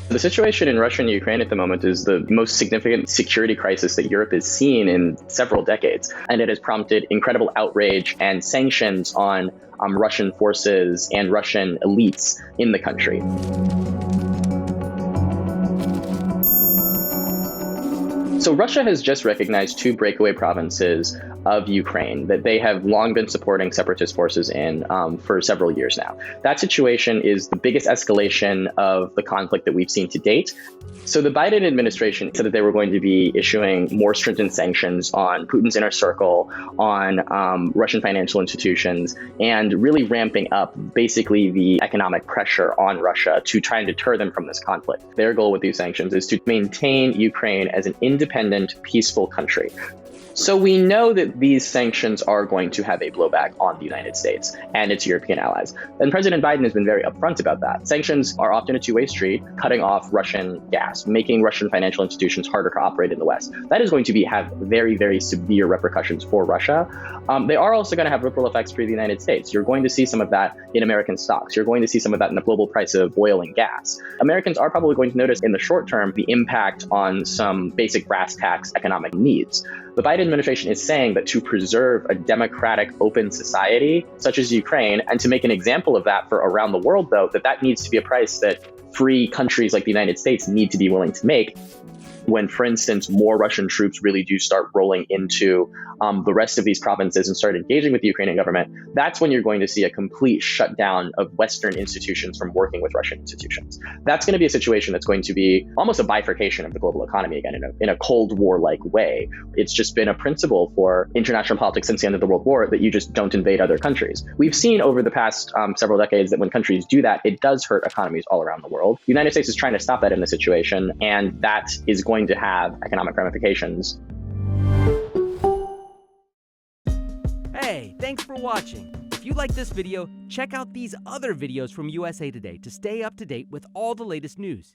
The situation in Russia and Ukraine at the moment is the most significant security crisis that Europe has seen in several decades, and it has prompted incredible outrage and sanctions on Russian forces and Russian elites in the country. So Russia has just recognized two breakaway provinces of Ukraine that they have long been supporting separatist forces in for several years now. That situation is the biggest escalation of the conflict that we've seen to date. So the Biden administration said that they were going to be issuing more stringent sanctions on Putin's inner circle, on Russian financial institutions, and really ramping up basically the economic pressure on Russia to try and deter them from this conflict. Their goal with these sanctions is to maintain Ukraine as an independent, peaceful country. So we know that these sanctions are going to have a blowback on the United States and its European allies. And President Biden has been very upfront about that. Sanctions are often a two-way street, cutting off Russian gas, making Russian financial institutions harder to operate in the West. That is going to have very, very severe repercussions for Russia. They are also going to have ripple effects for the United States. You're going to see some of that in American stocks. You're going to see some of that in the global price of oil and gas. Americans are probably going to notice in the short term the impact on some basic brass tacks economic needs. The Biden administration is saying that to preserve a democratic, open society, such as Ukraine, and to make an example of that for around the world, though, that needs to be a price that free countries like the United States need to be willing to make when, for instance, more Russian troops really do start rolling into the rest of these provinces and start engaging with the Ukrainian government. That's when you're going to see a complete shutdown of Western institutions from working with Russian institutions. That's going to be a situation that's going to be almost a bifurcation of the global economy again in a Cold War-like way. It's just been a principle for international politics since the end of the World War that you just don't invade other countries. We've seen over the past several decades that when countries do that, it does hurt economies all around the world. The United States is trying to stop that in this situation, and that is going to have economic ramifications. Hey, thanks for watching. If you like this video, check out these other videos from USA Today to stay up to date with all the latest news.